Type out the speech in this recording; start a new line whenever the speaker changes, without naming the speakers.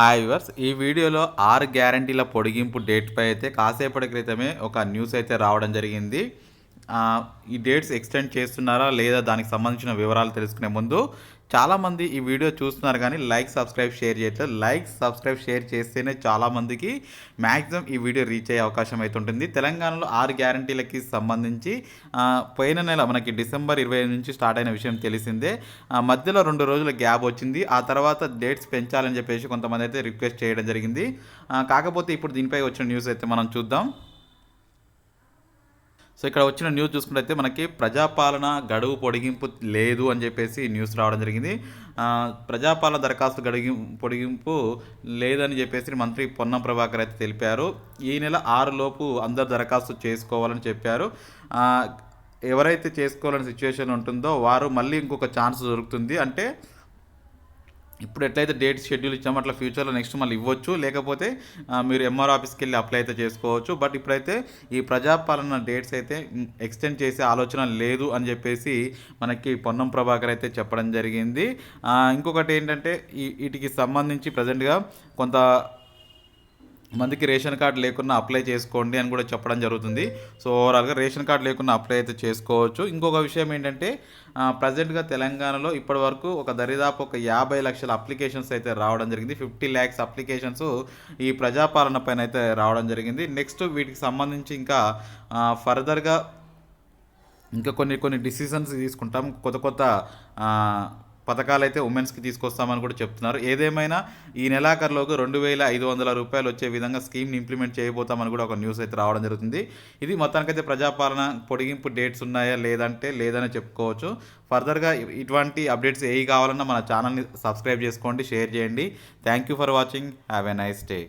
Hi viewers, ఈ వీడియోలో 6 గ్యారంటీల పొడిగింపు డేట్‌పై అయితే కాసేపటి క్రితమే ఒక న్యూస్ అయితే రావడం జరిగింది. ఈ డేట్స్ ఎక్స్టెండ్ చేస్తున్నారా? లేదా? దానికి సంబంధించిన వివరాలు తెలుసుకునే ముందు చాలామంది ఈ వీడియో చూస్తున్నారు కానీ సబ్స్క్రైబ్, షేర్ చేయట్లేదు. సబ్స్క్రైబ్, షేర్ చేస్తేనే చాలామందికి మ్యాక్సిమం ఈ వీడియో రీచ్ అయ్యే అవకాశం అయితే ఉంటుంది. తెలంగాణలో 6 గ్యారంటీలకి సంబంధించి పోయిన నెల మనకి డిసెంబర్ 25 నుంచి స్టార్ట్ అయిన విషయం తెలిసిందే. మధ్యలో 2 రోజుల గ్యాప్ వచ్చింది. ఆ తర్వాత డేట్స్ పెంచాలని చెప్పేసి కొంతమంది అయితే రిక్వెస్ట్ చేయడం జరిగింది. కాకపోతే ఇప్పుడు దీనిపై వచ్చిన న్యూస్ అయితే మనం చూద్దాం. సో ఇక్కడ వచ్చిన న్యూస్ చూసుకుంటే మనకి ప్రజాపాలన గడువు పొడిగింపు లేదు అని చెప్పేసి న్యూస్ రావడం జరిగింది. ప్రజాపాలన దరఖాస్తు పొడిగింపు లేదని చెప్పేసి మంత్రి పొన్నం ప్రభాకర్ అయితే తెలిపారు. ఈ నెల 6 లోపు అందరు దరఖాస్తు చేసుకోవాలని చెప్పారు. ఎవరైతే చేసుకోవాలని సిచ్యువేషన్ ఉంటుందో వారు మళ్ళీ ఇంకొక ఛాన్స్ దొరుకుతుంది. అంటే ఇప్పుడు ఎట్లయితే డేట్ షెడ్యూల్ ఇచ్చామో అట్లా ఫ్యూచర్లో నెక్స్ట్ మళ్ళీ ఇవ్వచ్చు, లేకపోతే మీరు ఎంఆర్ ఆఫీస్కి వెళ్ళి అప్లై అయితే చేసుకోవచ్చు. బట్ ఇప్పుడైతే ఈ ప్రజాపాలన డేట్స్ అయితే ఎక్స్టెండ్ చేసే ఆలోచన లేదు అని చెప్పేసి మనకి పొన్నం ప్రభాకర్ అయితే చెప్పడం జరిగింది. ఇంకొకటి ఏంటంటే వీటికి సంబంధించి ప్రజెంట్గా కొంత మందికి రేషన్ కార్డు లేకున్నా అప్లై చేసుకోండి అని కూడా చెప్పడం జరుగుతుంది. సో ఓవరాల్గా రేషన్ కార్డు లేకున్నా అప్లై అయితే చేసుకోవచ్చు. ఇంకొక విషయం ఏంటంటే ప్రజెంట్గా తెలంగాణలో ఇప్పటి వరకు దరిదాపు 50 లక్షల అప్లికేషన్స్ అయితే రావడం జరిగింది. 50 ల్యాక్స్ అప్లికేషన్స్ ఈ ప్రజాపాలన పైన అయితే రావడం జరిగింది. నెక్స్ట్ వీటికి సంబంధించి ఇంకా ఫర్దర్గా ఇంకా కొన్ని డిసిషన్స్ తీసుకుంటాం. కొత్త పథకాలు అయితే ఉమెన్స్కి తీసుకొస్తామని కూడా చెప్తున్నారు. ఏదేమైనా ఈ నెలాఖరులోగా 2,500 రూపాయలు వచ్చే విధంగా స్కీమ్ని ఇంప్లిమెంట్ చేయబోతామని కూడా ఒక న్యూస్ అయితే రావడం జరుగుతుంది. ఇది మొత్తానికైతే ప్రజాపాలన పొడిగింపు డేట్స్ ఉన్నాయా లేదని చెప్పుకోవచ్చు. ఫర్దర్గా ఇటువంటి అప్డేట్స్ ఏవి కావాలన్నా మన ఛానల్ని సబ్స్క్రైబ్ చేసుకోండి, షేర్ చేయండి. Thank you for watching. Have a nice day.